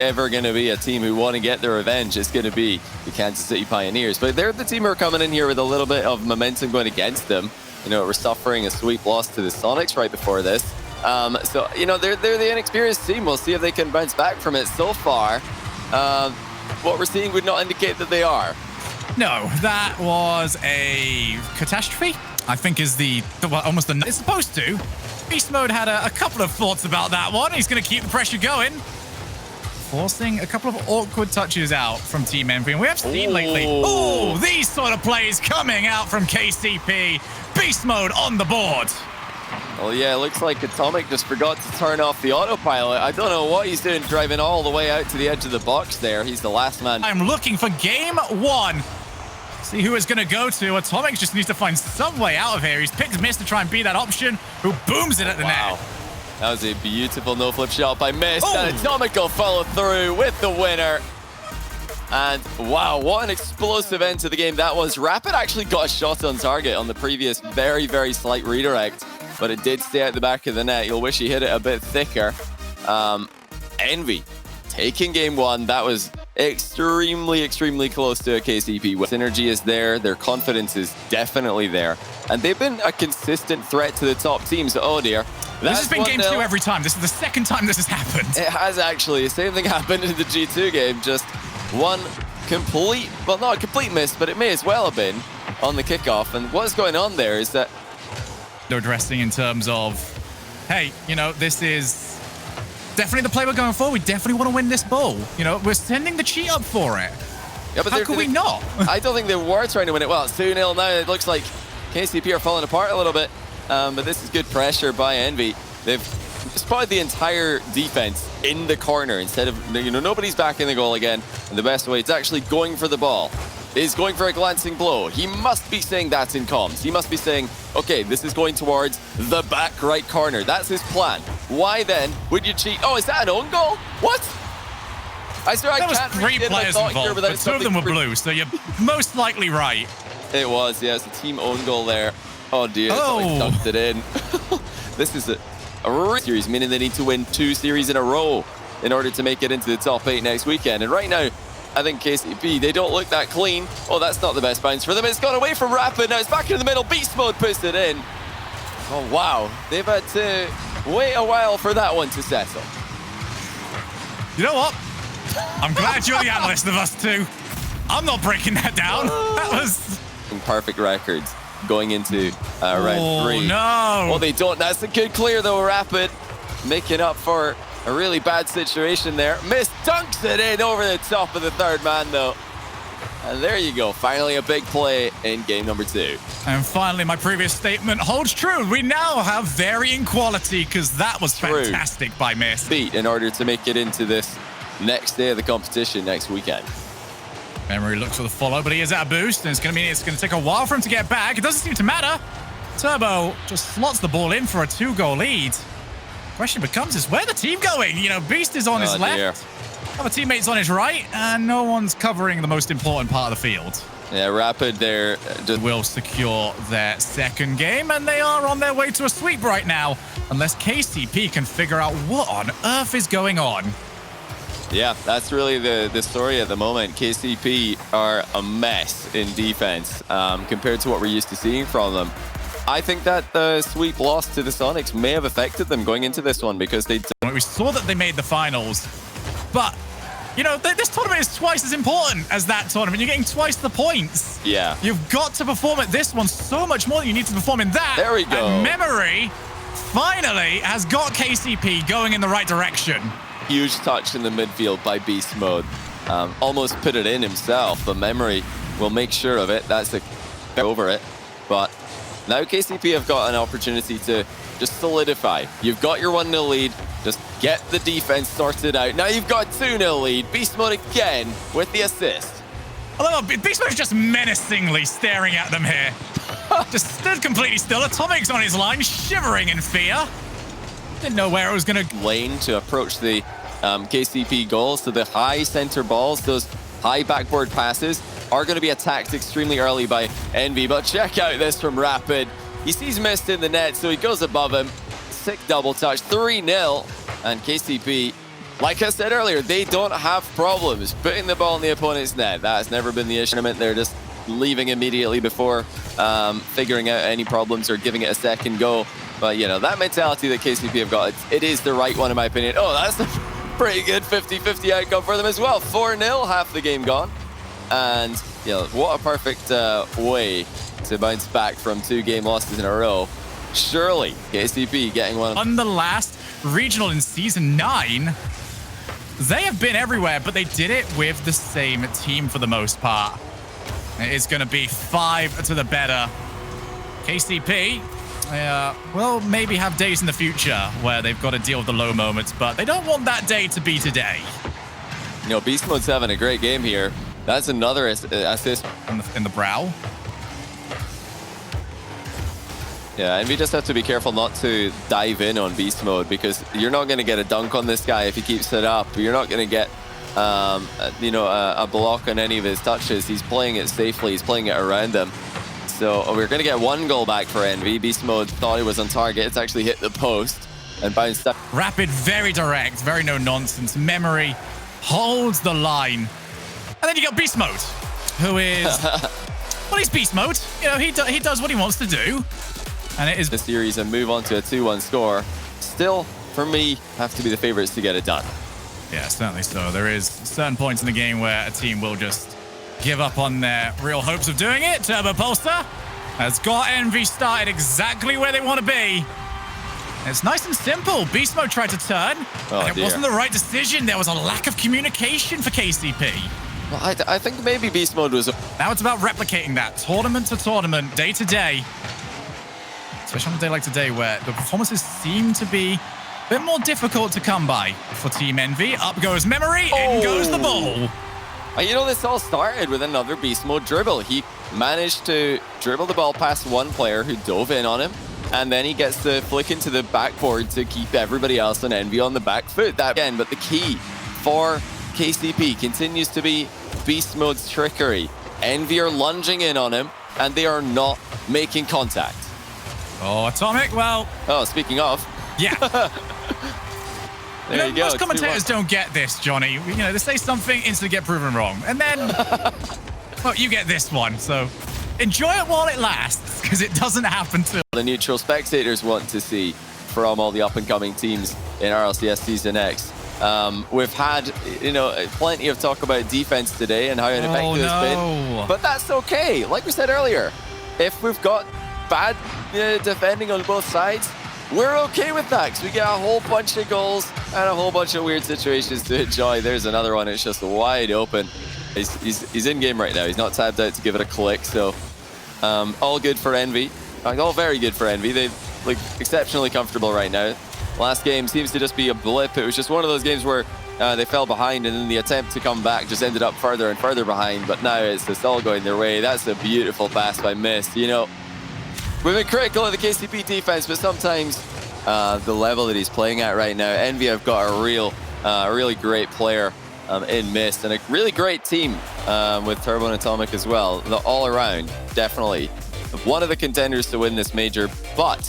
ever going to be a team who want to get their revenge, it's going to be the Kansas City Pioneers. But they're the team who are coming in here with a little bit of momentum going against them. You know, we're suffering a sweep loss to the Sonics right before this. So, you know, they're the inexperienced team. We'll see if they can bounce back from it. So far, what we're seeing would not indicate that they are. No, that was a catastrophe, I think is almost the it's supposed to. Beast Mode had a couple of thoughts about that one. He's going to keep the pressure going. Forcing a couple of awkward touches out from Team EnVy. And we have seen lately, these sort of plays coming out from KCP. Beast Mode on the board. Well, yeah, it looks like Atomic just forgot to turn off the autopilot. I don't know what he's doing driving all the way out to the edge of the box there. He's the last man. I'm looking for game one. See who it's going to go to. Atomic just needs to find some way out of here. He's picked Mist to try and be that option, who booms it at the net. That was a beautiful no-flip shot by Mist, and Atomic will follow through with the winner. And wow, what an explosive end to the game that was. Rapid actually got a shot on target on the previous very, very slight redirect, but it did stay out the back of the net. You'll wish he hit it a bit thicker. EnVy taking game one. That was extremely, extremely close to a KCP. Synergy is there. Their confidence is definitely there. And they've been a consistent threat to the top teams. Oh dear. This has been game 2 every time. This is the second time this has happened. It has actually. The same thing happened in the G2 game. Just one complete, well, not a complete miss, but it may as well have been on the kickoff. And what's going on there is that they're addressing in terms of, hey, you know, this is definitely the play we're going for. We definitely want to win this ball. You know, we're sending the cheat up for it. Yeah, but how could we not? I don't think they were trying to win it. Well, it's 2-0 now. It looks like KCP are falling apart a little bit. But this is good pressure by EnVy. They've spotted the entire defense in the corner instead of, you know, nobody's back in the goal again. And the best way, it's actually going for the ball, is going for a glancing blow. He must be saying that in comms. He must be saying, okay, this is going towards the back right corner. That's his plan. Why then would you cheat? Oh, is that an own goal? What? I swear there I can't was 3 players involved, but 2 of them were blue, so you're most likely right. It was, yeah, it's a team own goal there. Oh dear, he dunked it in. This is a series, meaning they need to win 2 series in a row in order to make it into the top 8 next weekend. And right now, I think KCP, they don't look that clean. Oh, that's not the best bounce for them. It's gone away from Rapid. Now it's back in the middle. Beast Mode puts it in. Oh, wow. They've had to wait a while for that one to settle. You know what? I'm glad you're the analyst of us two. I'm not breaking that down. That was perfect records going into round 3. Oh, no. Well, they don't. That's a good clear, though. Rapid making up for a really bad situation there. Mist dunks it in over the top of the third man, though. And there you go. Finally, a big play in game number 2. And finally, my previous statement holds true. We now have varying quality, because that was fantastic by Mist. Beat in order to make it into this next day of the competition next weekend. Memory looks for the follow, but he is at a boost, and it's going to take a while for him to get back. It doesn't seem to matter. Turbo just slots the ball in for a 2-goal lead. Question becomes, is where the team going? You know, Beast is on his left, other teammates on his right, and no one's covering the most important part of the field. Yeah, Rapid there will secure their second game, and they are on their way to a sweep right now, unless KCP can figure out what on earth is going on. Yeah, that's really the story at the moment. KCP are a mess in defense compared to what we're used to seeing from them. I think that the sweep loss to the Sonics may have affected them going into this one, because they... We saw that they made the finals, but, you know, this tournament is twice as important as that tournament. You're getting twice the points. Yeah. You've got to perform at this one so much more than you need to perform in that. There we go. And Memory finally has got KCP going in the right direction. Huge touch in the midfield by Beast Mode. Almost put it in himself, but Memory will make sure of it. That's over it. But now KCP have got an opportunity to just solidify. You've got your 1-0 lead. Just get the defense sorted out. Now you've got 2-0 lead. Beast Mode again with the assist. Although Beast Mode is just menacingly staring at them here. Just stood completely still. Atomic's on his line, shivering in fear. Didn't know where it was going to... Lane to approach the KCP goals. So the high center balls, those high backboard passes, are going to be attacked extremely early by EnVy. But check out this from Rapid. He sees Mist in the net, so he goes above him. Sick double touch, 3-0. And KCP like I said earlier, they don't have problems putting the ball in the opponent's net. That's never been the issue. They're just leaving immediately before figuring out any problems or giving it a second go. But, you know, that mentality that KCP have got, it is the right one in my opinion. Oh, that's a pretty good 50-50 outcome for them as well. 4-0, half the game gone. And, you know, what a perfect way to bounce back from 2 game losses in a row. Surely, KCP getting one. On the last regional in Season 9, they have been everywhere, but they did it with the same team for the most part. It's going to be 5 to the better. KCP will maybe have days in the future where they've got to deal with the low moments, but they don't want that day to be today. You know, Beast Mode's having a great game here. That's another assist. In the brow. Yeah, EnVy just have to be careful not to dive in on Beast Mode, because you're not going to get a dunk on this guy if he keeps it up. You're not going to get you know, a block on any of his touches. He's playing it safely. He's playing it around them. So we're going to get 1 goal back for EnVy. Beast Mode thought he was on target. It's actually hit the post and bounced up. Rapid, very direct, very no nonsense. Memory holds the line. And then you got Beast Mode, who is, well, he's Beast Mode. You know, he does what he wants to do. And it is the series and move on to a 2-1 score. Still, for me, have to be the favorites to get it done. Yeah, certainly so. There is certain points in the game where a team will just give up on their real hopes of doing it. Turbo Pulsar has got EnVy started exactly where they want to be. It's nice and simple. Beast Mode tried to turn, and it wasn't the right decision. There was a lack of communication for KCP. Well, I think maybe Beast Mode was... Now it's about replicating that tournament to tournament, day to day. Especially on a day like today where the performances seem to be a bit more difficult to come by for Team EnVy. Up goes Memory, in goes the ball. You know, this all started with another Beast Mode dribble. He managed to dribble the ball past one player who dove in on him, and then he gets to flick into the backboard to keep everybody else on EnVy on the back foot. That again, but the key for KCP continues to be Beast Mode's trickery. EnVy are lunging in on him, and they are not making contact. Oh, Atomic, well... Oh, speaking of... Yeah. There you go. Most commentators don't get this, Johnny. You know, they say something, instantly get proven wrong. And then, well, you get this one. So enjoy it while it lasts, because it doesn't happen to... The neutral spectators want to see from all the up-and-coming teams in RLCS Season X. We've had, you know, plenty of talk about defense today and how ineffective it's been. But that's okay. Like we said earlier, if we've got bad defending on both sides, we're okay with that, because we get a whole bunch of goals and a whole bunch of weird situations to enjoy. There's another one. It's just wide open. He's in game right now. He's not tabbed out to give it a click. So all good for EnVy. All very good for EnVy. They look exceptionally comfortable right now. Last game seems to just be a blip. It was just one of those games where they fell behind, and then the attempt to come back just ended up further and further behind. But now it's just all going their way. That's a beautiful pass by Mist. You know, we've been critical of the KCP defense, but sometimes the level that he's playing at right now, EnVy have got a really great player in Mist, and a really great team with Turbo and Atomic as well. The all-around, definitely one of the contenders to win this major, but